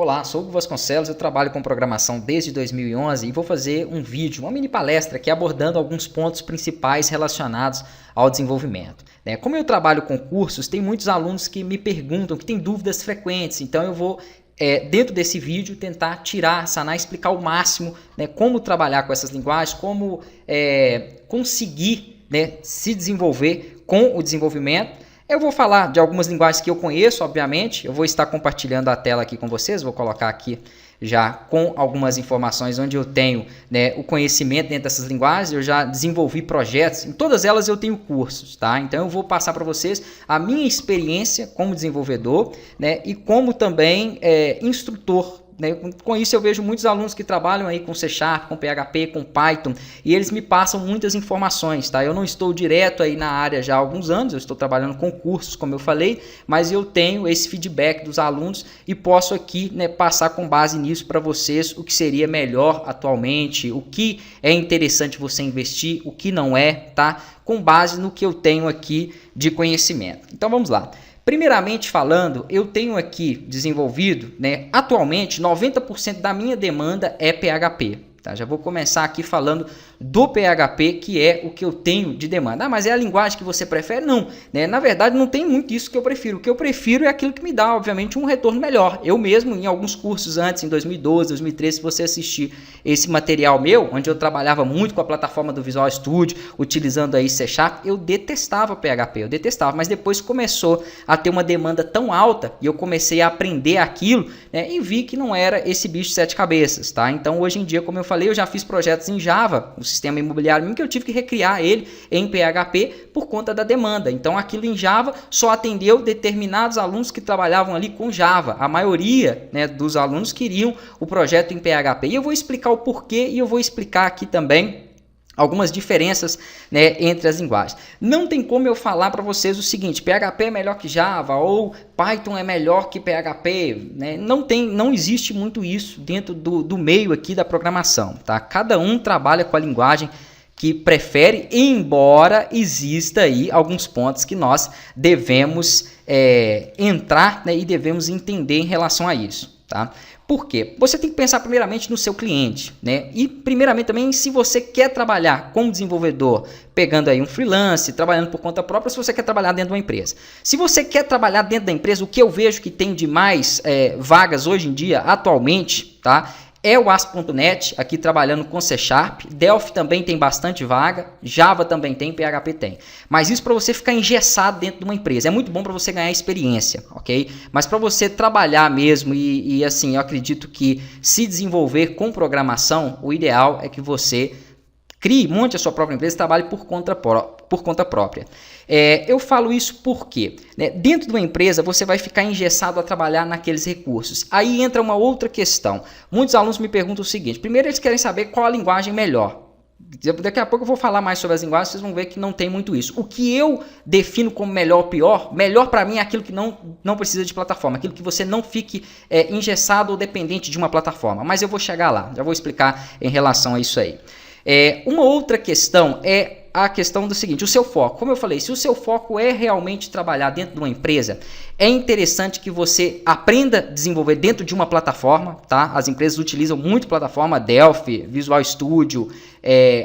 Olá, sou o Hugo Vasconcelos, eu trabalho com programação desde 2011 e vou fazer um vídeo, uma mini palestra aqui abordando alguns pontos principais relacionados ao desenvolvimento. Como eu trabalho com cursos, tem muitos alunos que me perguntam, que têm dúvidas frequentes, então eu vou dentro desse vídeo tentar tirar, sanar, explicar ao máximo como trabalhar com essas linguagens, como conseguir se desenvolver com o desenvolvimento. Eu vou falar de algumas linguagens que eu conheço, obviamente. Eu vou estar compartilhando a tela aqui com vocês. Vou colocar aqui já com algumas informações onde eu tenho o conhecimento dentro dessas linguagens. Eu já desenvolvi projetos. Em todas elas eu tenho cursos, tá? Então eu vou passar para vocês a minha experiência como desenvolvedor e como também instrutor. Com isso eu vejo muitos alunos que trabalham aí com C#, com PHP, com Python, e eles me passam muitas informações, tá? Eu não estou direto aí na área já há alguns anos, eu estou trabalhando com cursos, como eu falei, mas eu tenho esse feedback dos alunos e posso aqui passar com base nisso para vocês o que seria melhor atualmente, o que é interessante você investir, o que não é, tá? Com base no que eu tenho aqui de conhecimento. Então vamos lá. Primeiramente falando, eu tenho aqui desenvolvido, atualmente 90% da minha demanda é PHP. Tá? Já vou começar aqui falando do PHP, que é o que eu tenho de demanda. Mas é a linguagem que você prefere? Não. Na verdade, não tem muito isso que eu prefiro. O que eu prefiro é aquilo que me dá, obviamente, um retorno melhor. Eu mesmo, em alguns cursos antes, em 2012, 2013, se você assistir esse material meu, onde eu trabalhava muito com a plataforma do Visual Studio, utilizando aí C#, eu detestava PHP, eu detestava. Mas depois começou a ter uma demanda tão alta e eu comecei a aprender aquilo e vi que não era esse bicho de sete cabeças. Tá? Então, hoje em dia, como eu falei, eu já fiz projetos em Java, o sistema imobiliário, que eu tive que recriar ele em PHP por conta da demanda. Então, aquilo em Java só atendeu determinados alunos que trabalhavam ali com Java. A maioria dos alunos queriam o projeto em PHP. E eu vou explicar o porquê e eu vou explicar aqui também algumas diferenças entre as linguagens. Não tem como eu falar para vocês o seguinte: PHP é melhor que Java ou Python é melhor que PHP. Não existe muito isso dentro do meio aqui da programação. Tá? Cada um trabalha com a linguagem que prefere, embora exista aí alguns pontos que nós devemos entrar e devemos entender em relação a isso. Tá? Por quê? Você tem que pensar primeiramente no seu cliente, e primeiramente também se você quer trabalhar como desenvolvedor, pegando aí um freelance, trabalhando por conta própria, se você quer trabalhar dentro de uma empresa. Se você quer trabalhar dentro da empresa, o que eu vejo que tem de mais vagas hoje em dia, atualmente, tá? É o ASP.NET, aqui trabalhando com C#, Delphi também tem bastante vaga, Java também tem, PHP tem. Mas isso para você ficar engessado dentro de uma empresa. É muito bom para você ganhar experiência, ok? Mas para você trabalhar mesmo e assim, eu acredito que se desenvolver com programação, o ideal é que você crie, monte a sua própria empresa e trabalhe por conta própria. Eu falo isso porque dentro de uma empresa você vai ficar engessado a trabalhar naqueles recursos. Aí entra uma outra questão. Muitos alunos me perguntam o seguinte: primeiro eles querem saber qual a linguagem melhor. Daqui a pouco eu vou falar mais sobre as linguagens, vocês vão ver que não tem muito isso. O que eu defino como melhor ou pior, melhor para mim é aquilo que não precisa de plataforma, aquilo que você não fique engessado ou dependente de uma plataforma. Mas eu vou chegar lá, já vou explicar em relação a isso aí. Uma outra questão é a questão do seguinte: o seu foco. Como eu falei, se o seu foco é realmente trabalhar dentro de uma empresa, é interessante que você aprenda a desenvolver dentro de uma plataforma, tá? As empresas utilizam muito plataforma, Delphi, Visual Studio,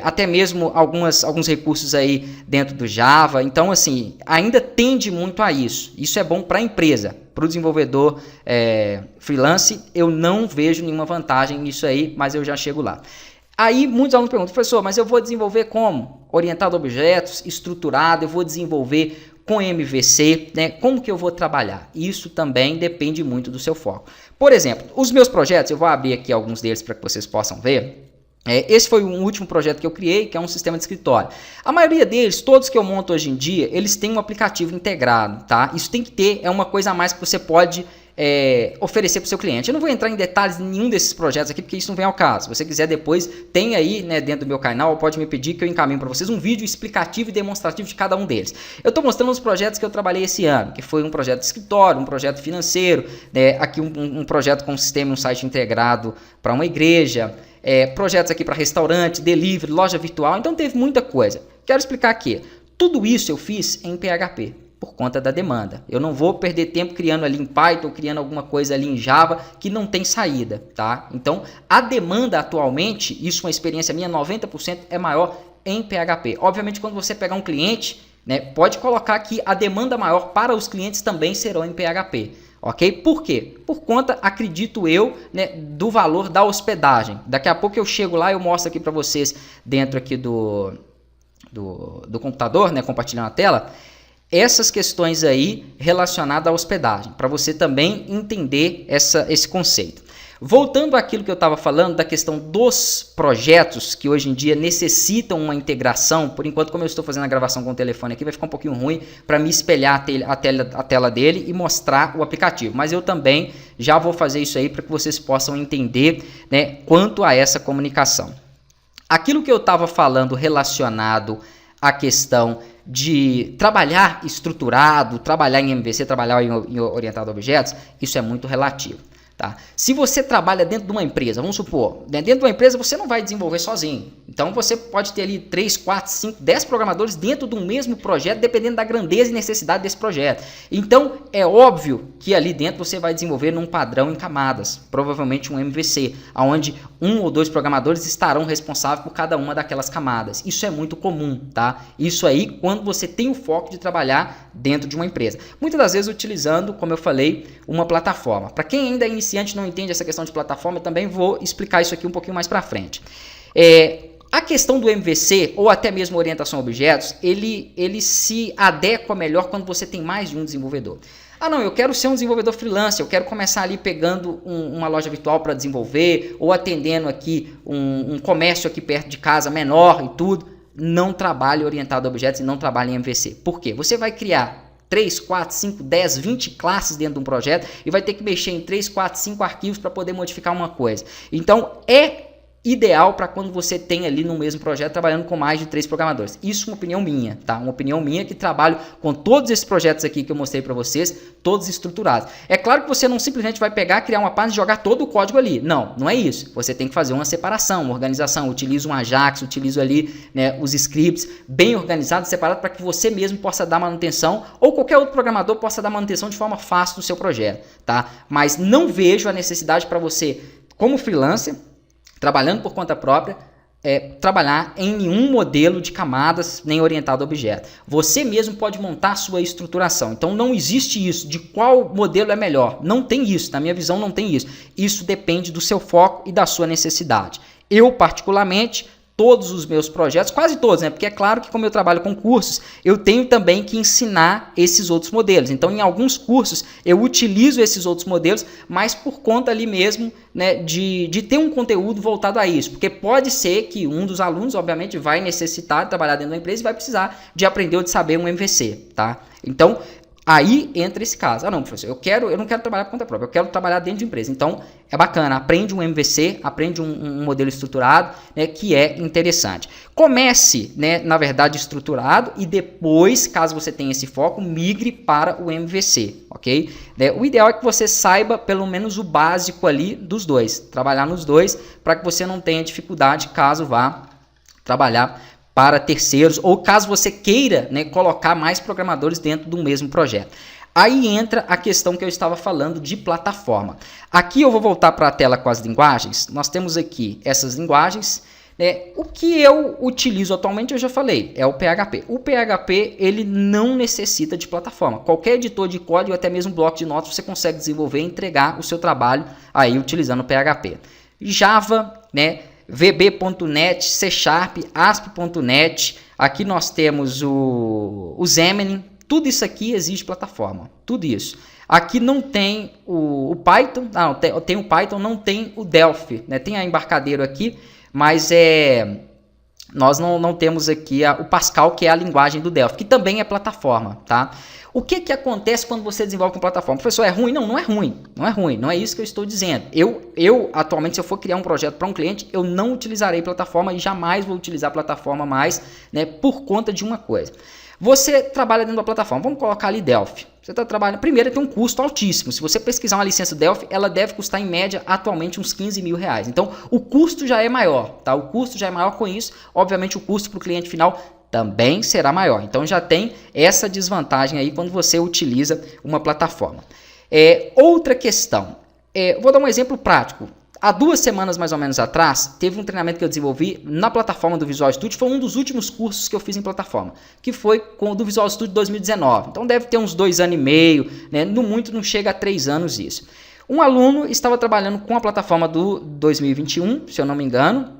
até mesmo alguns recursos aí dentro do Java. Então, assim, ainda tende muito a isso. Isso é bom para a empresa. Para o desenvolvedor freelance, eu não vejo nenhuma vantagem nisso aí, mas eu já chego lá. Aí muitos alunos perguntam: professor, mas eu vou desenvolver como? Orientado a objetos, estruturado, eu vou desenvolver com MVC, como que eu vou trabalhar? Isso também depende muito do seu foco. Por exemplo, os meus projetos, eu vou abrir aqui alguns deles para que vocês possam ver. Esse foi o último projeto que eu criei, que é um sistema de escritório. A maioria deles, todos que eu monto hoje em dia, eles têm um aplicativo integrado, tá? Isso tem que ter, é uma coisa a mais que você pode oferecer para o seu cliente. Eu não vou entrar em detalhes em nenhum desses projetos aqui, porque isso não vem ao caso. Se você quiser depois, tem aí dentro do meu canal, pode me pedir que eu encaminho para vocês um vídeo explicativo e demonstrativo de cada um deles. Eu estou mostrando os projetos que eu trabalhei esse ano, que foi um projeto de escritório, um projeto financeiro, aqui um projeto com um sistema, um site integrado para uma igreja, projetos aqui para restaurante, delivery, loja virtual. Então teve muita coisa. Quero explicar aqui. Tudo isso eu fiz em PHP. por conta da demanda. Eu não vou perder tempo criando ali em Python, criando alguma coisa ali em Java que não tem saída, tá? Então, a demanda atualmente, isso é uma experiência minha, 90% é maior em PHP. Obviamente, quando você pegar um cliente, né, pode colocar que a demanda maior para os clientes também serão em PHP. Ok? Por quê? Por conta, acredito eu, né, do valor da hospedagem. Daqui a pouco eu chego lá e eu mostro aqui para vocês dentro aqui do computador, né, compartilhando a tela, essas questões aí relacionadas à hospedagem, para você também entender esse conceito. Voltando àquilo que eu estava falando da questão dos projetos que hoje em dia necessitam uma integração, por enquanto como eu estou fazendo a gravação com o telefone aqui vai ficar um pouquinho ruim para me espelhar a tela dele e mostrar o aplicativo, mas eu também já vou fazer isso aí para que vocês possam entender, né, quanto a essa comunicação. Aquilo que eu estava falando relacionado à questão de trabalhar estruturado, trabalhar em MVC, trabalhar em orientado a objetos, isso é muito relativo. Tá? Se você trabalha dentro de uma empresa, vamos supor, dentro de uma empresa você não vai desenvolver sozinho. Então você pode ter ali 3, 4, 5, 10 programadores dentro de um mesmo projeto, dependendo da grandeza e necessidade desse projeto. Então é óbvio que ali dentro você vai desenvolver num padrão em camadas, provavelmente um MVC, onde 1 ou 2 programadores estarão responsáveis por cada uma daquelas camadas. Isso é muito comum, tá? Isso aí quando você tem o foco de trabalhar dentro de uma empresa. Muitas das vezes utilizando, como eu falei, uma plataforma. Para quem ainda é iniciante não entende essa questão de plataforma, eu também vou explicar isso aqui um pouquinho mais para frente. A questão do MVC, ou até mesmo orientação a objetos, ele se adequa melhor quando você tem mais de um desenvolvedor. Ah não, eu quero ser um desenvolvedor freelancer, eu quero começar ali pegando uma loja virtual para desenvolver, ou atendendo aqui um comércio aqui perto de casa menor e tudo. Não trabalhe orientado a objetos e não trabalhe em MVC. Por quê? Você vai criar 3, 4, 5, 10, 20 classes dentro de um projeto e vai ter que mexer em 3, 4, 5 arquivos para poder modificar uma coisa. Então, é ideal para quando você tem ali no mesmo projeto trabalhando com mais de 3 programadores. Isso é uma opinião minha, tá? Uma opinião minha que trabalho com todos esses projetos aqui que eu mostrei para vocês, todos estruturados. É claro que você não simplesmente vai pegar, criar uma página e jogar todo o código ali. Não, não é isso. Você tem que fazer uma separação, uma organização. Utiliza um Ajax, utiliza ali, né, os scripts bem organizados, separados para que você mesmo possa dar manutenção ou qualquer outro programador possa dar manutenção de forma fácil no seu projeto, tá? Mas não vejo a necessidade para você, como freelancer, trabalhando por conta própria, trabalhar em nenhum modelo de camadas nem orientado a objeto. Você mesmo pode montar a sua estruturação. Então não existe isso de qual modelo é melhor. Não tem isso, na minha visão não tem isso. Isso depende do seu foco e da sua necessidade. Eu particularmente, todos os meus projetos, quase todos, né? Porque é claro que como eu trabalho com cursos, eu tenho também que ensinar esses outros modelos. Então, em alguns cursos, eu utilizo esses outros modelos, mas por conta ali mesmo, né, de ter um conteúdo voltado a isso. Porque pode ser que um dos alunos, obviamente, vai necessitar de trabalhar dentro da empresa e vai precisar de aprender ou de saber um MVC, tá? Então, aí entra esse caso. Ah não, professor, eu não quero trabalhar por conta própria, eu quero trabalhar dentro de empresa. Então, é bacana, aprende um MVC, aprende um modelo estruturado, né, que é interessante. Comece, né, na verdade, estruturado e depois, caso você tenha esse foco, migre para o MVC, ok? O ideal é que você saiba pelo menos o básico ali dos dois, trabalhar nos dois, para que você não tenha dificuldade caso vá trabalhar para terceiros, ou caso você queira, né, colocar mais programadores dentro do mesmo projeto. Aí entra a questão que eu estava falando de plataforma. Aqui eu vou voltar para a tela com as linguagens. Nós temos aqui essas linguagens. Né? O que eu utilizo atualmente, eu já falei, é o PHP. O PHP ele não necessita de plataforma. Qualquer editor de código, até mesmo bloco de notas, você consegue desenvolver e entregar o seu trabalho aí utilizando o PHP. Java, né? VB.NET, C#, ASP.NET, aqui nós temos o Xamarin, tudo isso aqui exige plataforma, tudo isso. Aqui não tem o Python, não, tem o Python, não tem o Delphi, né? Tem a embarcadeiro aqui, mas nós não temos aqui o Pascal, que é a linguagem do Delphi, que também é plataforma, tá? O que acontece quando você desenvolve com plataforma? Professor, é ruim? Não, não é ruim. Não é ruim. Não é isso que eu estou dizendo. Eu atualmente, se eu for criar um projeto para um cliente, eu não utilizarei plataforma e jamais vou utilizar plataforma mais, né, por conta de uma coisa. Você trabalha dentro da plataforma. Vamos colocar ali Delphi. Você está trabalhando. Primeiro, tem um custo altíssimo. Se você pesquisar uma licença Delphi, ela deve custar em média atualmente uns 15 mil reais. Então, o custo já é maior, tá? O custo já é maior com isso. Obviamente, o custo para o cliente final também será maior. Então já tem essa desvantagem aí quando você utiliza uma plataforma. Outra questão, vou dar um exemplo prático. Há 2 semanas mais ou menos atrás, teve um treinamento que eu desenvolvi na plataforma do Visual Studio, foi um dos últimos cursos que eu fiz em plataforma, que foi com o do Visual Studio 2019. Então deve ter uns 2 anos e meio, né? No muito não chega a 3 anos isso. Um aluno estava trabalhando com a plataforma do 2021, se eu não me engano,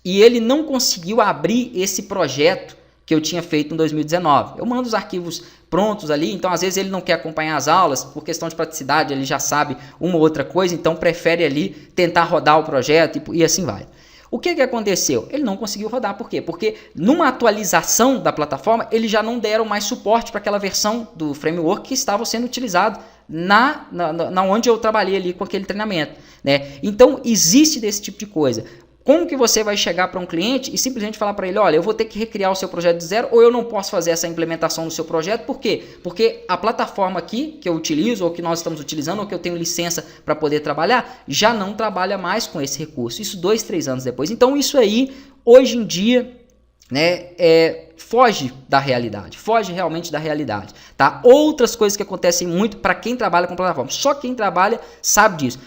e ele não conseguiu abrir esse projeto que eu tinha feito em 2019. Eu mando os arquivos prontos ali, então às vezes ele não quer acompanhar as aulas, por questão de praticidade, ele já sabe uma ou outra coisa, então prefere ali tentar rodar o projeto e assim vai. O que aconteceu? Ele não conseguiu rodar, por quê? Porque numa atualização da plataforma, eles já não deram mais suporte para aquela versão do framework que estava sendo utilizado na onde eu trabalhei ali com aquele treinamento, né? Então existe desse tipo de coisa. Como que você vai chegar para um cliente e simplesmente falar para ele, olha, eu vou ter que recriar o seu projeto de zero ou eu não posso fazer essa implementação no seu projeto? Por quê? Porque a plataforma aqui que eu utilizo ou que nós estamos utilizando ou que eu tenho licença para poder trabalhar, já não trabalha mais com esse recurso. Isso 2, 3 anos depois. Então isso aí, hoje em dia, né, foge da realidade, foge realmente da realidade. Tá? Outras coisas que acontecem muito para quem trabalha com plataforma, só quem trabalha sabe disso.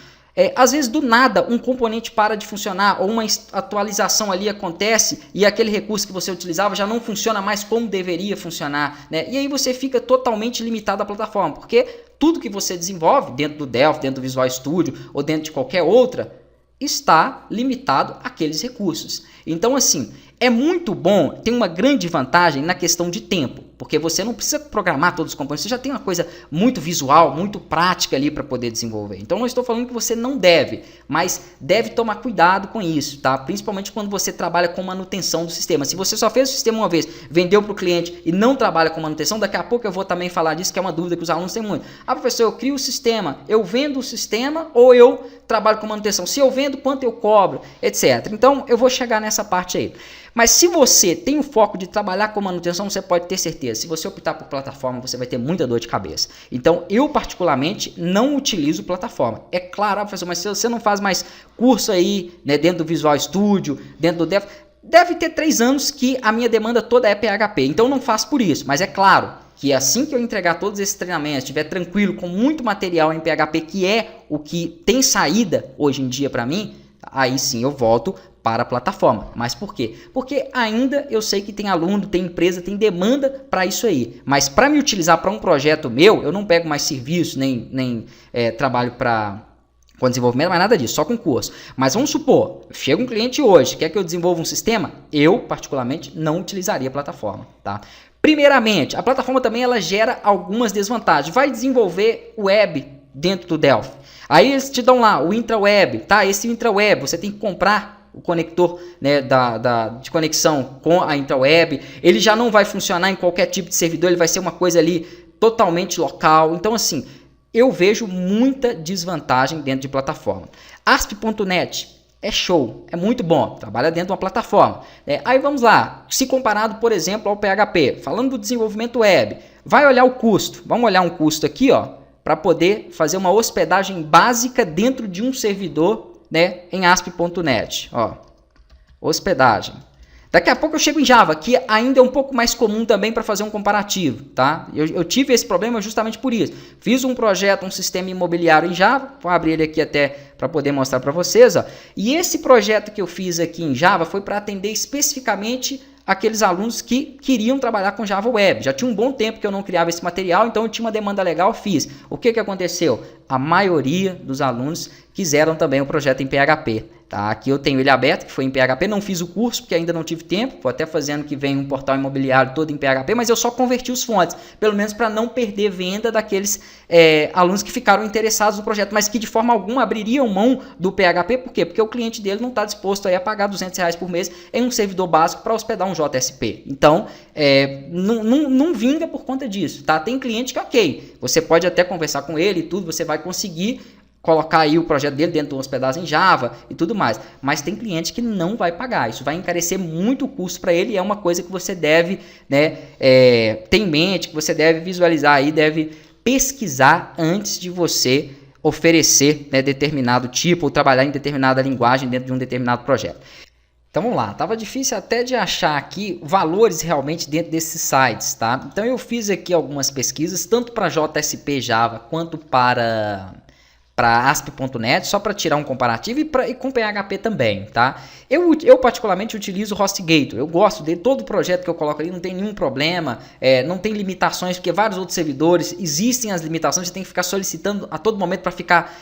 Às vezes do nada um componente para de funcionar ou uma atualização ali acontece e aquele recurso que você utilizava já não funciona mais como deveria funcionar, né? E aí você fica totalmente limitado à plataforma, porque tudo que você desenvolve dentro do Delphi, dentro do Visual Studio ou dentro de qualquer outra está limitado àqueles recursos. Então assim, é muito bom, tem uma grande vantagem na questão de tempo, porque você não precisa programar todos os componentes, você já tem uma coisa muito visual, muito prática ali para poder desenvolver. Então não estou falando que você não deve, mas deve tomar cuidado com isso, tá? Principalmente quando você trabalha com manutenção do sistema. Se você só fez o sistema uma vez, vendeu para o cliente e não trabalha com manutenção, daqui a pouco eu vou também falar disso, que é uma dúvida que os alunos têm muito. Ah, professor, eu crio o sistema, eu vendo o sistema ou eu trabalho com manutenção? Se eu vendo, quanto eu cobro, etc. Então eu vou chegar nessa parte aí. Mas se você tem o foco de trabalhar com manutenção, você pode ter certeza, se você optar por plataforma, você vai ter muita dor de cabeça. Então, eu particularmente não utilizo plataforma. É claro, professor, mas se você não faz mais curso aí, né, dentro do Visual Studio, dentro do Delphi, deve ter 3 anos que a minha demanda toda é PHP, então não faço por isso. Mas é claro que assim que eu entregar todos esses treinamentos, estiver tranquilo, com muito material em PHP, que é o que tem saída hoje em dia para mim, aí sim eu volto para a plataforma. Mas por quê? Porque ainda eu sei que tem aluno, tem empresa, tem demanda para isso aí. Mas para me utilizar para um projeto meu, eu não pego mais serviço, nem trabalho com desenvolvimento, mas nada disso, só com curso. Mas vamos supor, chega um cliente hoje, quer que eu desenvolva um sistema? Eu, particularmente, não utilizaria a plataforma, tá? Primeiramente, a plataforma também ela gera algumas desvantagens. Vai desenvolver web dentro do Delphi. Aí eles te dão lá o intraweb, tá? Esse intraweb você tem que comprar o conector, né, de conexão com a intraweb. Ele já não vai funcionar em qualquer tipo de servidor, ele vai ser uma coisa ali totalmente local. Então assim, eu vejo muita desvantagem dentro de plataforma. ASP.NET é show, é muito bom, trabalha dentro de uma plataforma. Aí vamos lá, se comparado, por exemplo, ao PHP, falando do desenvolvimento web, vai olhar o custo. Vamos olhar um custo aqui, ó, para poder fazer uma hospedagem básica dentro de um servidor, né, em ASP.NET. Ó, hospedagem. Daqui a pouco eu chego em Java, que ainda é um pouco mais comum também para fazer um comparativo, tá? Eu tive esse problema justamente por isso. Fiz um projeto, um sistema imobiliário em Java, vou abrir ele aqui até para poder mostrar para vocês, ó. E esse projeto que eu fiz aqui em Java foi para atender especificamente aqueles alunos que queriam trabalhar com Java Web. Já tinha um bom tempo que eu não criava esse material, então eu tinha uma demanda legal, fiz. O que aconteceu? A maioria dos alunos quiseram também o projeto em PHP. Tá? Aqui eu tenho ele aberto, que foi em PHP, não fiz o curso porque ainda não tive tempo, vou até fazer ano que vem um portal imobiliário todo em PHP, mas eu só converti os fontes, pelo menos para não perder venda daqueles alunos que ficaram interessados no projeto, mas que de forma alguma abririam mão do PHP, por quê? Porque o cliente dele não está disposto aí a pagar R$200 por mês em um servidor básico para hospedar um JSP. Então, não vinga por conta disso. Tá? Tem cliente que ok, você pode até conversar com ele e tudo, você vai conseguir colocar aí o projeto dele dentro de uma hospedagem em Java e tudo mais. Mas tem cliente que não vai pagar. Isso vai encarecer muito o custo para ele e é uma coisa que você deve, né, ter em mente, que você deve visualizar aí, deve pesquisar antes de você oferecer, né, determinado tipo ou trabalhar em determinada linguagem dentro de um determinado projeto. Então vamos lá, tava difícil até de achar aqui valores realmente dentro desses sites, tá? Então eu fiz aqui algumas pesquisas, tanto para JSP Java quanto para ASP.NET, só para tirar um comparativo e com PHP também, tá? Eu particularmente utilizo o HostGator, eu gosto de todo projeto que eu coloco ali, não tem nenhum problema, não tem limitações, porque vários outros servidores, existem as limitações, você tem que ficar solicitando a todo momento para ficar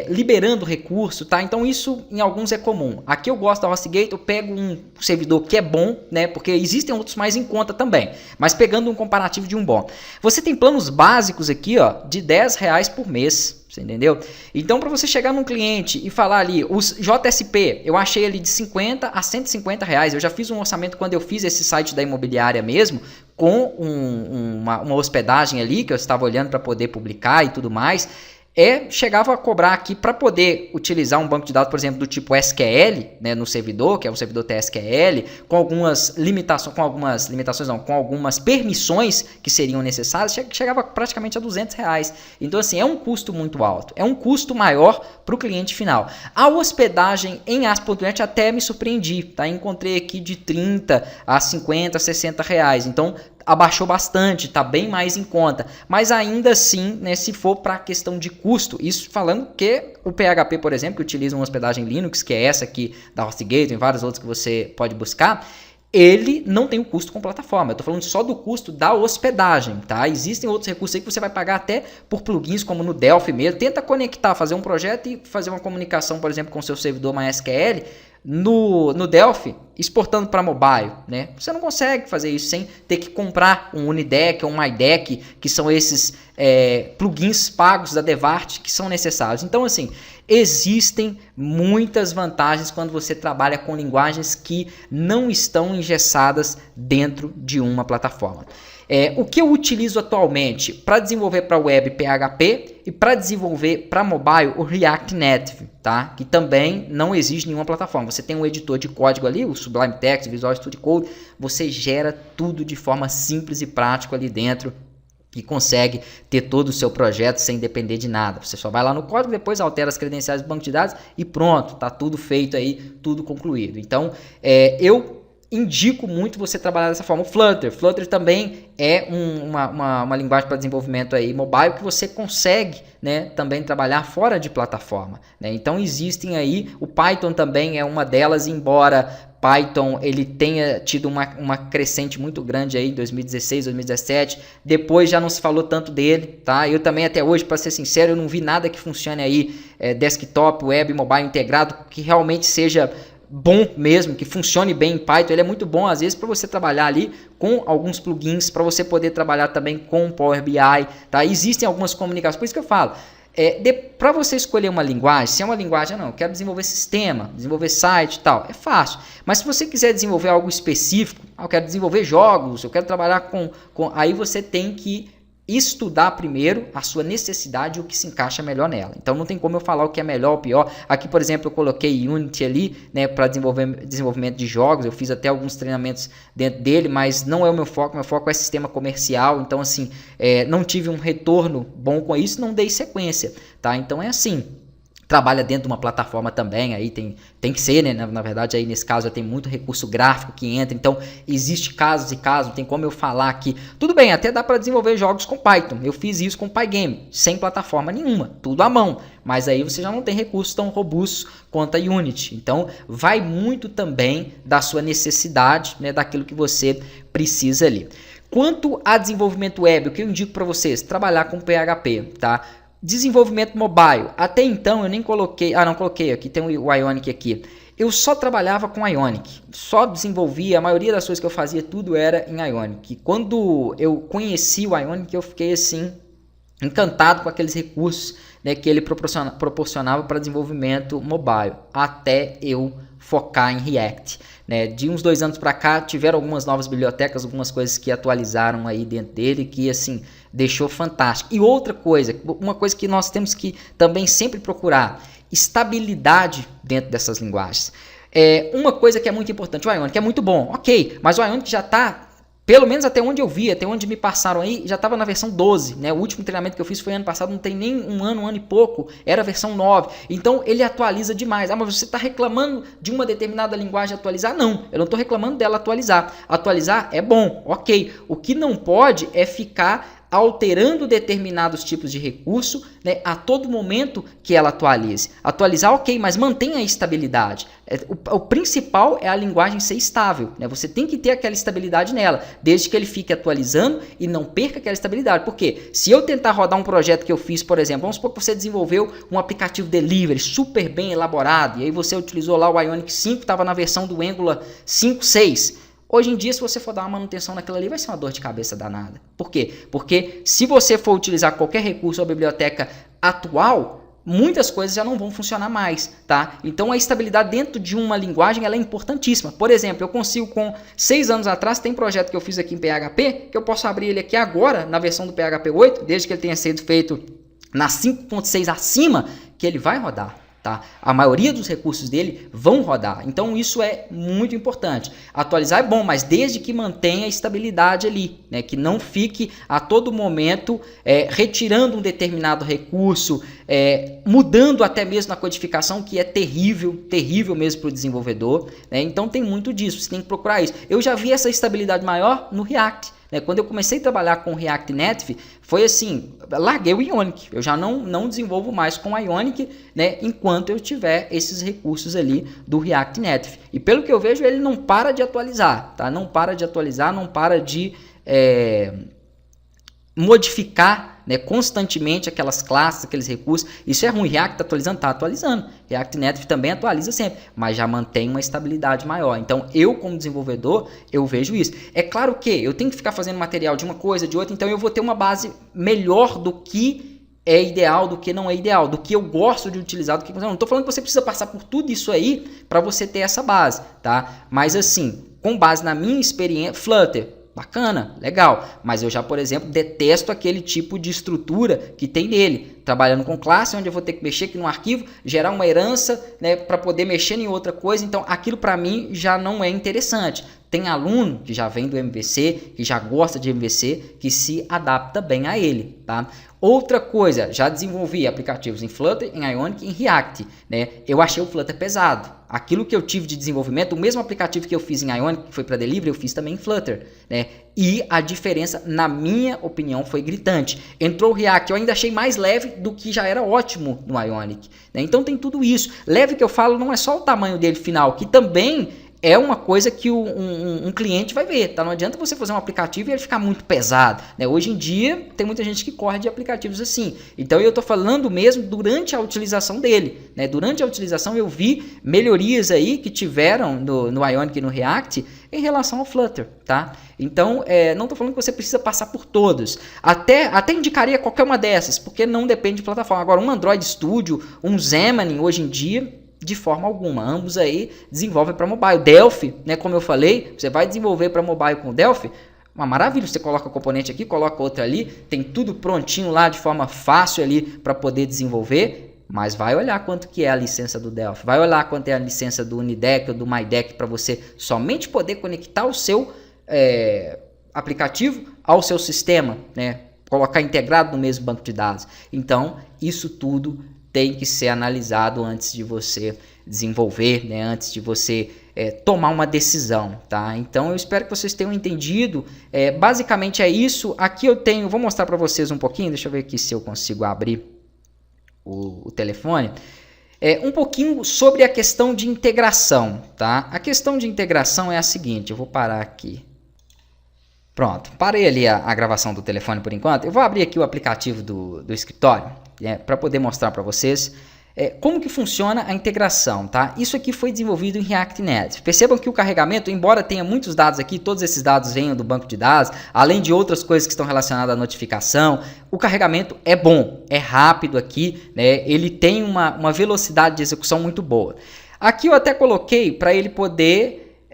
liberando recurso, tá? Então isso em alguns é comum. Aqui eu gosto da HostGator, eu pego um servidor que é bom, né? Porque existem outros mais em conta também, mas pegando um comparativo de um bom. Você tem planos básicos aqui, ó, de R$10 por mês. Você entendeu? Então, para você chegar num cliente e falar ali, os JSP, eu achei ali de 50 a 150 reais. Eu já fiz um orçamento quando eu fiz esse site da imobiliária mesmo, com uma hospedagem ali, que eu estava olhando para poder publicar e tudo mais. Chegava a cobrar aqui para poder utilizar um banco de dados, por exemplo, do tipo SQL, né, no servidor, que é um servidor TSQL, com algumas permissões que seriam necessárias, chegava praticamente a R$200. Então, assim, é um custo muito alto, é um custo maior para o cliente final. A hospedagem em ASP.NET até me surpreendi, tá? Encontrei aqui de 30 a 50, 60 reais. Então, abaixou bastante, está bem mais em conta, mas ainda assim, né, se for para a questão de custo, isso falando que o PHP, por exemplo, que utiliza uma hospedagem Linux, que é essa aqui da HostGator, e vários outros que você pode buscar, ele não tem o custo com plataforma. Eu estou falando só do custo da hospedagem, tá? Existem outros recursos aí que você vai pagar até por plugins, como no Delphi mesmo. Tenta conectar, fazer um projeto e fazer uma comunicação, por exemplo, com o seu servidor MySQL no Delphi, exportando para mobile, né? Você não consegue fazer isso sem ter que comprar um Unideck ou um MyDeck, que são esses plugins pagos da Devart que são necessários. Então, assim, existem muitas vantagens quando você trabalha com linguagens que não estão engessadas dentro de uma plataforma. O que eu utilizo atualmente para desenvolver para web PHP e para desenvolver para mobile o React Native, tá? Que também não exige nenhuma plataforma. Você tem um editor de código ali, o Sublime Text, Visual Studio Code, você gera tudo de forma simples e prática ali dentro e consegue ter todo o seu projeto sem depender de nada. Você só vai lá no código, depois altera as credenciais do banco de dados e pronto, tá tudo feito aí, tudo concluído. Então, eu indico muito você trabalhar dessa forma. O Flutter também é uma linguagem para desenvolvimento aí mobile que você consegue, né, também trabalhar fora de plataforma, né? Então existem aí, o Python também é uma delas, embora Python ele tenha tido uma crescente muito grande aí em 2016, 2017, depois já não se falou tanto dele, tá? Eu também até hoje, para ser sincero, eu não vi nada que funcione aí, desktop, web, mobile integrado, que realmente seja bom mesmo, que funcione bem em Python. Ele é muito bom às vezes para você trabalhar ali com alguns plugins, para você poder trabalhar também com o Power BI, tá? Existem algumas comunicações, por isso que eu falo, para você escolher uma linguagem, se é uma linguagem, não, eu quero desenvolver sistema, desenvolver site e tal, é fácil. Mas se você quiser desenvolver algo específico, eu quero desenvolver jogos, eu quero trabalhar aí você tem que estudar primeiro a sua necessidade e o que se encaixa melhor nela. Então não tem como eu falar o que é melhor ou pior. Aqui, por exemplo, eu coloquei Unity ali, né, para desenvolvimento de jogos. Eu fiz até alguns treinamentos dentro dele, mas não é o meu foco. Meu foco é sistema comercial. Então, assim, não tive um retorno bom com isso, não dei sequência, tá? Então é assim. Trabalha dentro de uma plataforma também, aí tem que ser, né? Na verdade, aí nesse caso já tem muito recurso gráfico que entra, então existe casos e casos, tem como eu falar aqui. Tudo bem, até dá para desenvolver jogos com Python, eu fiz isso com Pygame, sem plataforma nenhuma, tudo à mão, mas aí você já não tem recursos tão robustos quanto a Unity, então vai muito também da sua necessidade, né? Daquilo que você precisa ali. Quanto a desenvolvimento web, o que eu indico para vocês? Trabalhar com PHP, tá? Desenvolvimento mobile, até então eu nem coloquei, não coloquei, aqui tem o Ionic aqui, eu só trabalhava com Ionic, só desenvolvia, a maioria das coisas que eu fazia tudo era em Ionic. Quando eu conheci o Ionic eu fiquei assim, encantado com aqueles recursos, né, que ele proporcionava para desenvolvimento mobile, até eu focar em React, né? De uns 2 anos para cá tiveram algumas novas bibliotecas, algumas coisas que atualizaram aí dentro dele, que assim deixou fantástico. E outra coisa, uma coisa que nós temos que também sempre procurar, estabilidade dentro dessas linguagens. Uma coisa que é muito importante, o Ionic é muito bom, ok, mas o Ionic já está Pelo menos até onde eu vi, até onde me passaram aí, já estava na versão 12, né? O último treinamento que eu fiz foi ano passado, não tem nem um ano e pouco, era a versão 9. Então ele atualiza demais. Ah, mas você está reclamando de uma determinada linguagem atualizar? Não, eu não estou reclamando dela atualizar. Atualizar é bom, ok. O que não pode é ficar alterando determinados tipos de recurso, né, a todo momento que ela atualize. Atualizar, ok, mas mantenha a estabilidade. O principal é a linguagem ser estável, né? Você tem que ter aquela estabilidade nela, desde que ele fique atualizando e não perca aquela estabilidade. Porque se eu tentar rodar um projeto que eu fiz, por exemplo, vamos supor que você desenvolveu um aplicativo delivery super bem elaborado, e aí você utilizou lá o Ionic 5, estava na versão do Angular 5.6. Hoje em dia, se você for dar uma manutenção naquilo ali, vai ser uma dor de cabeça danada. Por quê? Porque se você for utilizar qualquer recurso ou biblioteca atual, muitas coisas já não vão funcionar mais, tá? Então a estabilidade dentro de uma linguagem ela é importantíssima. Por exemplo, eu consigo com 6 anos atrás, tem projeto que eu fiz aqui em PHP, que eu posso abrir ele aqui agora, na versão do PHP 8, desde que ele tenha sido feito na 5.6 acima, que ele vai rodar. Tá? A maioria dos recursos dele vão rodar, então isso é muito importante. Atualizar é bom, mas desde que mantenha a estabilidade ali, né? Que não fique a todo momento retirando um determinado recurso, mudando até mesmo na codificação, que é terrível, terrível mesmo para o desenvolvedor, né? Então tem muito disso, você tem que procurar isso. Eu já vi essa estabilidade maior no React. Quando eu comecei a trabalhar com o React Native, foi assim, larguei o Ionic, eu já não desenvolvo mais com o Ionic, né, enquanto eu tiver esses recursos ali do React Native. E pelo que eu vejo, ele não para de atualizar, tá? Não para de atualizar, não para de modificar, né, constantemente aquelas classes, aqueles recursos. Isso é ruim. React está atualizando? Está atualizando. React Native também atualiza sempre, mas já mantém uma estabilidade maior. Então, eu como desenvolvedor, eu vejo isso. É claro que eu tenho que ficar fazendo material de uma coisa, de outra, então eu vou ter uma base melhor do que é ideal, do que não é ideal, do que eu gosto de utilizar, do que não estou falando que você precisa passar por tudo isso aí para você ter essa base, tá? Mas assim, com base na minha experiência, Flutter, bacana, legal, mas eu já, por exemplo, detesto aquele tipo de estrutura que tem nele, trabalhando com classe, onde eu vou ter que mexer aqui no arquivo, gerar uma herança, né, para poder mexer em outra coisa, então aquilo para mim já não é interessante. Tem aluno que já vem do MVC, que já gosta de MVC, que se adapta bem a ele, tá? Outra coisa, já desenvolvi aplicativos em Flutter, em Ionic e em React, né? Eu achei o Flutter pesado. Aquilo que eu tive de desenvolvimento, o mesmo aplicativo que eu fiz em Ionic, que foi para delivery, eu fiz também em Flutter, né? E a diferença, na minha opinião, foi gritante. Entrou o React, eu ainda achei mais leve do que já era ótimo no Ionic, né? Então tem tudo isso. Leve que eu falo não é só o tamanho dele final, que também é uma coisa que um cliente vai ver, tá? Não adianta você fazer um aplicativo e ele ficar muito pesado, né? Hoje em dia tem muita gente que corre de aplicativos assim. Então eu estou falando mesmo durante a utilização dele, né? Durante a utilização eu vi melhorias aí que tiveram no Ionic e no React em relação ao Flutter, tá? Então não estou falando que você precisa passar por todos. Até indicaria qualquer uma dessas, porque não depende de plataforma. Agora um Android Studio, um Xamarin hoje em dia, de forma alguma, ambos aí desenvolvem para mobile. Delphi, né, como eu falei, você vai desenvolver para mobile com Delphi, uma maravilha, você coloca o componente aqui, coloca outro ali, tem tudo prontinho lá de forma fácil ali para poder desenvolver, mas vai olhar quanto que é a licença do Delphi, vai olhar quanto é a licença do Unideck ou do MyDeck para você somente poder conectar o seu aplicativo ao seu sistema, né, colocar integrado no mesmo banco de dados. Então, isso tudo tem que ser analisado antes de você desenvolver, né? Antes de você tomar uma decisão, tá? Então eu espero que vocês tenham entendido. Basicamente é isso. Aqui eu tenho, vou mostrar para vocês um pouquinho. Deixa eu ver aqui se eu consigo abrir o telefone. Um pouquinho sobre a questão de integração, tá? A questão de integração é a seguinte. Eu vou parar aqui. Pronto, parei ali a gravação do telefone por enquanto. Eu vou abrir aqui o aplicativo do escritório, para poder mostrar para vocês como que funciona a integração, tá? Isso aqui foi desenvolvido em React Native. Percebam que o carregamento, embora tenha muitos dados aqui, todos esses dados venham do banco de dados, além de outras coisas que estão relacionadas à notificação, o carregamento é bom, é rápido aqui, né? Ele tem uma velocidade de execução muito boa. Aqui eu até coloquei para ele poder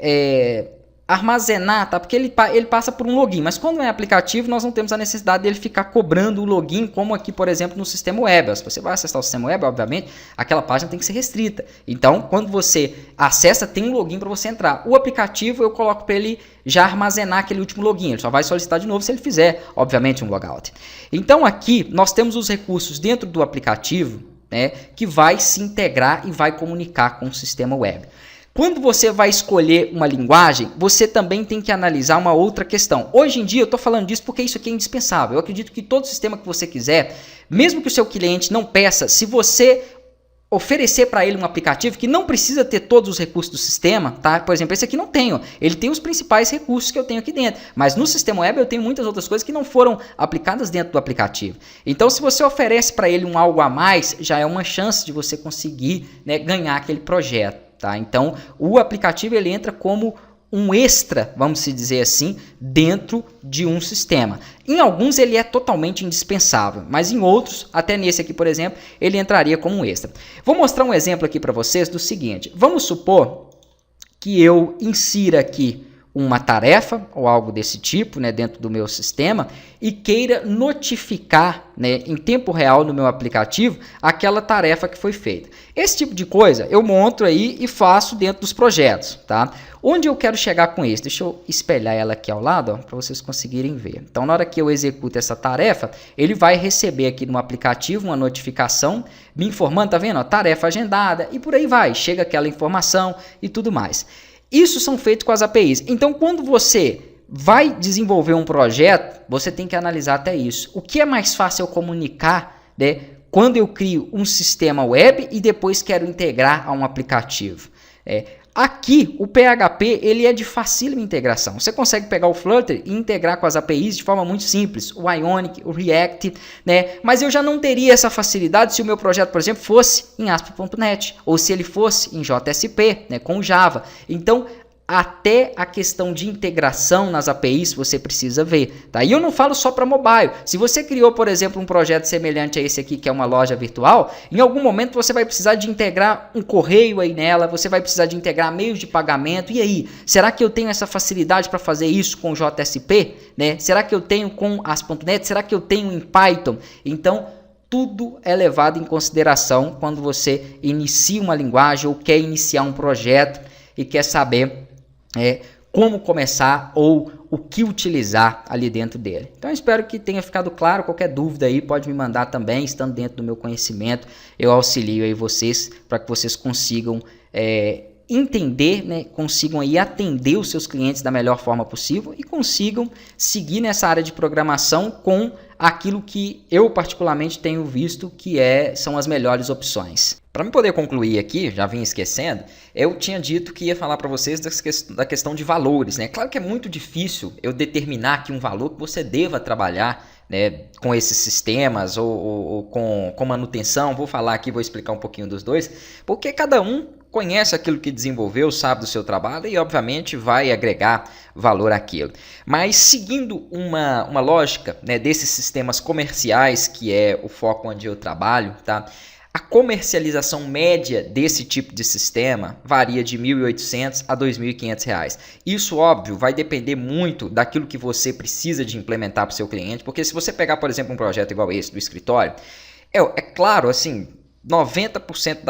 armazenar, tá? Porque ele passa por um login, mas quando é aplicativo, nós não temos a necessidade dele ficar cobrando o login, como aqui, por exemplo, no sistema web. Se você vai acessar o sistema web, obviamente, aquela página tem que ser restrita. Então, quando você acessa, tem um login para você entrar. O aplicativo, eu coloco para ele já armazenar aquele último login. Ele só vai solicitar de novo se ele fizer, obviamente, um logout. Então, aqui, nós temos os recursos dentro do aplicativo, né, que vai se integrar e vai comunicar com o sistema web. Quando você vai escolher uma linguagem, você também tem que analisar uma outra questão. Hoje em dia eu estou falando disso porque isso aqui é indispensável. Eu acredito que todo sistema que você quiser, mesmo que o seu cliente não peça, se você oferecer para ele um aplicativo que não precisa ter todos os recursos do sistema, tá? Por exemplo, esse aqui não tem, ele tem os principais recursos que eu tenho aqui dentro, mas no sistema web eu tenho muitas outras coisas que não foram aplicadas dentro do aplicativo. Então, se você oferece para ele um algo a mais, já é uma chance de você conseguir, né, ganhar aquele projeto. Tá? Então, o aplicativo ele entra como um extra, vamos dizer assim, dentro de um sistema. Em alguns ele é totalmente indispensável, mas em outros, até nesse aqui, por exemplo, ele entraria como um extra. Vou mostrar um exemplo aqui para vocês do seguinte. Vamos supor que eu insira aqui uma tarefa ou algo desse tipo, né, dentro do meu sistema e queira notificar, né, em tempo real no meu aplicativo aquela tarefa que foi feita. Esse tipo de coisa eu monto aí e faço dentro dos projetos, tá? Onde eu quero chegar com isso? Deixa eu espelhar ela aqui ao lado para vocês conseguirem ver. Então, na hora que eu executo essa tarefa, ele vai receber aqui no aplicativo uma notificação me informando, tá vendo? Ó, tarefa agendada e por aí vai. Chega aquela informação e tudo mais. Isso são feitos com as APIs. Então, quando você vai desenvolver um projeto, você tem que analisar até isso. O que é mais fácil eu comunicar, né, quando eu crio um sistema web e depois quero integrar a um aplicativo? Aqui, o PHP ele é de facílima integração. Você consegue pegar o Flutter e integrar com as APIs de forma muito simples. O Ionic, o React, né? Mas eu já não teria essa facilidade se o meu projeto, por exemplo, fosse em ASP.NET ou se ele fosse em JSP, né, com Java. Então, até a questão de integração nas APIs você precisa ver, tá? E eu não falo só para mobile. Se você criou, por exemplo, um projeto semelhante a esse aqui, que é uma loja virtual, em algum momento você vai precisar de integrar um correio aí nela, você vai precisar de integrar meios de pagamento. E aí, será que eu tenho essa facilidade para fazer isso com JSP, né? Será que eu tenho com ASP.NET? Será que eu tenho em Python? Então, tudo é levado em consideração quando você inicia uma linguagem ou quer iniciar um projeto e quer saber como começar ou o que utilizar ali dentro dele. Então eu espero que tenha ficado claro. Qualquer dúvida aí pode me mandar também, estando dentro do meu conhecimento, eu auxilio aí vocês para que vocês consigam entender, né, consigam aí atender os seus clientes da melhor forma possível e consigam seguir nessa área de programação com aquilo que eu particularmente tenho visto que são as melhores opções. Para me poder concluir aqui, já vim esquecendo, eu tinha dito que ia falar para vocês da questão de valores, né? Claro que é muito difícil eu determinar aqui um valor que você deva trabalhar, né, com esses sistemas ou com manutenção. Vou falar aqui, vou explicar um pouquinho dos dois, porque cada um conhece aquilo que desenvolveu, sabe do seu trabalho e obviamente vai agregar valor àquilo. Mas seguindo uma lógica, né, desses sistemas comerciais, que é o foco onde eu trabalho, tá? A comercialização média desse tipo de sistema varia de R$ 1.800 a R$ 2.500. Isso, óbvio, vai depender muito daquilo que você precisa de implementar para o seu cliente, porque se você pegar, por exemplo, um projeto igual esse do escritório, é claro, assim, 90%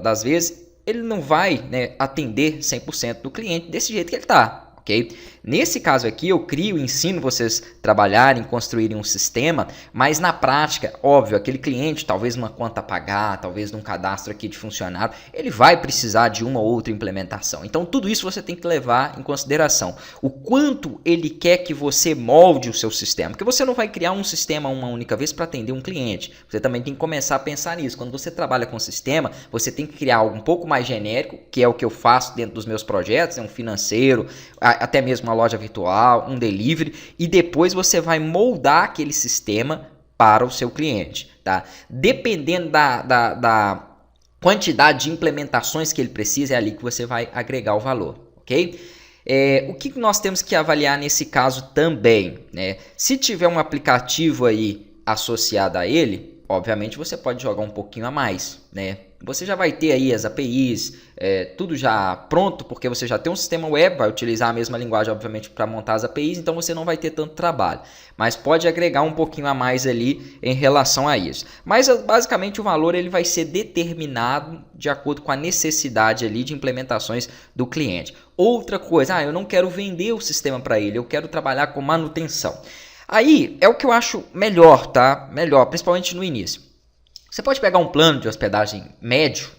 das vezes ele não vai, né, atender 100% do cliente desse jeito que ele está. Okay? Nesse caso aqui, eu ensino vocês trabalharem, construírem um sistema, mas na prática, óbvio, aquele cliente, talvez uma conta a pagar, talvez num cadastro aqui de funcionário, ele vai precisar de uma ou outra implementação. Então, tudo isso você tem que levar em consideração. O quanto ele quer que você molde o seu sistema, porque você não vai criar um sistema uma única vez para atender um cliente. Você também tem que começar a pensar nisso. Quando você trabalha com sistema, você tem que criar algo um pouco mais genérico, que é o que eu faço dentro dos meus projetos, um financeiro, até mesmo uma loja virtual, um delivery, e depois você vai moldar aquele sistema para o seu cliente, tá? Dependendo da quantidade de implementações que ele precisa, é ali que você vai agregar o valor, ok? O que nós temos que avaliar nesse caso também, né? Se tiver um aplicativo aí associado a ele, obviamente você pode jogar um pouquinho a mais, né? Você já vai ter aí as APIs, tudo já pronto, porque você já tem um sistema web, vai utilizar a mesma linguagem, obviamente, para montar as APIs, então você não vai ter tanto trabalho. Mas pode agregar um pouquinho a mais ali em relação a isso. Mas, basicamente, o valor ele vai ser determinado de acordo com a necessidade ali de implementações do cliente. Outra coisa, eu não quero vender o sistema para ele, eu quero trabalhar com manutenção. Aí é o que eu acho melhor, tá? Melhor, principalmente no início. Você pode pegar um plano de hospedagem médio,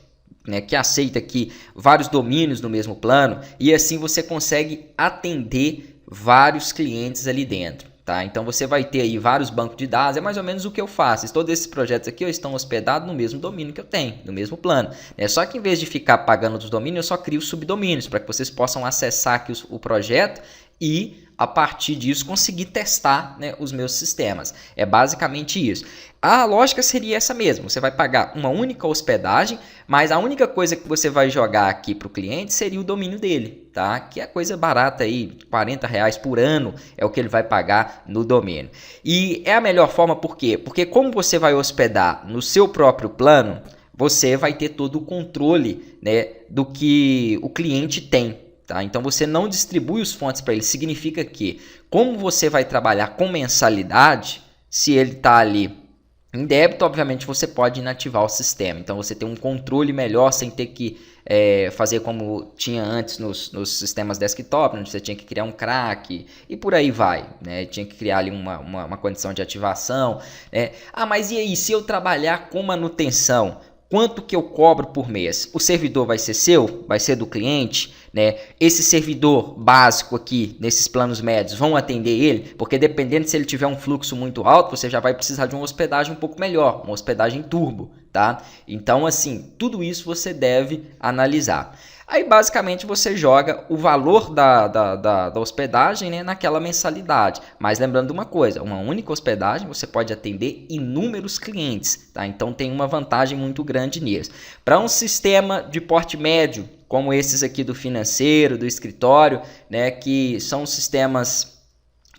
né, que aceita aqui vários domínios no mesmo plano, e assim você consegue atender vários clientes ali dentro. Tá? Então você vai ter aí vários bancos de dados, é mais ou menos o que eu faço. Todos esses projetos aqui estão hospedados no mesmo domínio que eu tenho, no mesmo plano. Só que em vez de ficar pagando dos domínios, eu só crio subdomínios para que vocês possam acessar aqui o projeto e a partir disso conseguir testar, né, os meus sistemas. É basicamente isso. A lógica seria essa mesmo, você vai pagar uma única hospedagem, mas a única coisa que você vai jogar aqui para o cliente seria o domínio dele, tá? Que é coisa barata aí, R$40 por ano é o que ele vai pagar no domínio. E é a melhor forma, por quê? Porque como você vai hospedar no seu próprio plano, você vai ter todo o controle, né, do que o cliente tem. Tá? Então você não distribui os fontes para ele. Significa que, como você vai trabalhar com mensalidade, se ele está ali em débito, obviamente você pode inativar o sistema. Então você tem um controle melhor sem ter que fazer como tinha antes nos sistemas desktop, onde você tinha que criar um crack e por aí vai. Né? Tinha que criar ali uma condição de ativação. Né? Mas e aí, se eu trabalhar com manutenção? Quanto que eu cobro por mês? O servidor vai ser seu? Vai ser do cliente? Né? Esse servidor básico aqui, nesses planos médios, vão atender ele? Porque dependendo se ele tiver um fluxo muito alto, você já vai precisar de uma hospedagem um pouco melhor, uma hospedagem turbo, tá? Então, assim, tudo isso você deve analisar. Aí, basicamente, você joga o valor da hospedagem, né, naquela mensalidade. Mas lembrando de uma coisa, uma única hospedagem você pode atender inúmeros clientes. Tá? Então, tem uma vantagem muito grande nisso. Para um sistema de porte médio, como esses aqui do financeiro, do escritório, né, que são sistemas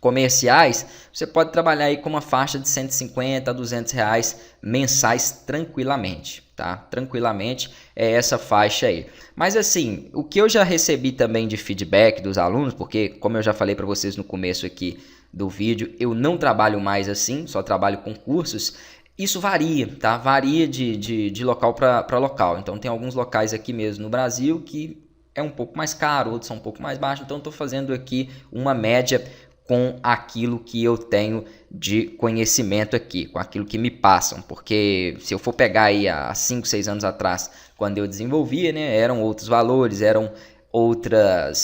comerciais, você pode trabalhar aí com uma faixa de R$150 a R$200 mensais tranquilamente, tá? Tranquilamente é essa faixa aí. Mas assim, o que eu já recebi também de feedback dos alunos, porque como eu já falei para vocês no começo aqui do vídeo, eu não trabalho mais assim, só trabalho com cursos. Isso varia, tá? Varia de local para local. Então tem alguns locais aqui mesmo no Brasil que é um pouco mais caro, outros são um pouco mais baixos. Então estou fazendo aqui uma média com aquilo que eu tenho de conhecimento aqui, com aquilo que me passam, porque se eu for pegar aí há 5, 6 anos atrás, quando eu desenvolvia, né, eram outros valores, eram outra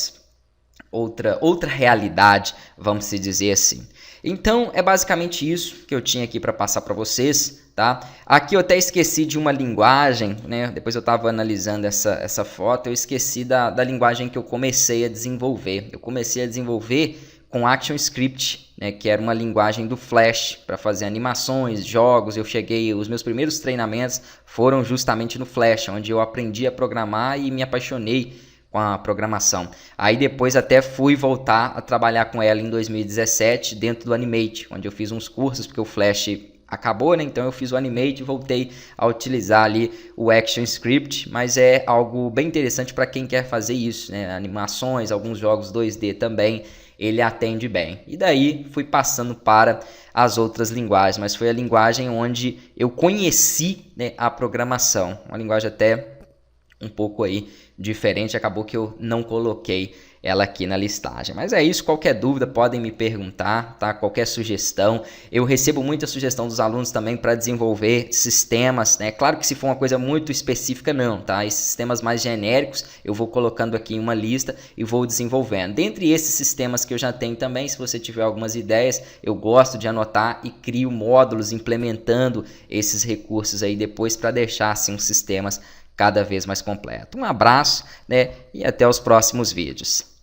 realidade, vamos se dizer assim. Então é basicamente isso que eu tinha aqui para passar para vocês, tá? Aqui eu até esqueci de uma linguagem, né? Depois eu estava analisando essa foto, eu esqueci da linguagem que eu comecei a desenvolver. Eu comecei a desenvolver com ActionScript, né, que era uma linguagem do Flash para fazer animações, jogos. Os meus primeiros treinamentos foram justamente no Flash, onde eu aprendi a programar e me apaixonei com a programação. Aí depois até fui voltar a trabalhar com ela em 2017 dentro do Animate, onde eu fiz uns cursos porque o Flash acabou, né? Então eu fiz o Animate e voltei a utilizar ali o ActionScript, mas é algo bem interessante para quem quer fazer isso, né? Animações, alguns jogos 2D também, ele atende bem. E daí fui passando para as outras linguagens, mas foi a linguagem onde eu conheci, né, a programação. Uma linguagem até um pouco aí diferente, acabou que eu não coloquei ela aqui na listagem. Mas é isso, qualquer dúvida podem me perguntar, tá? Qualquer sugestão. Eu recebo muita sugestão dos alunos também para desenvolver sistemas, né? Claro que se for uma coisa muito específica não, tá? Esses sistemas mais genéricos eu vou colocando aqui em uma lista e vou desenvolvendo. Dentre esses sistemas que eu já tenho também, se você tiver algumas ideias, eu gosto de anotar e crio módulos implementando esses recursos aí depois para deixar assim os sistemas cada vez mais completo. Um abraço, né? E até os próximos vídeos.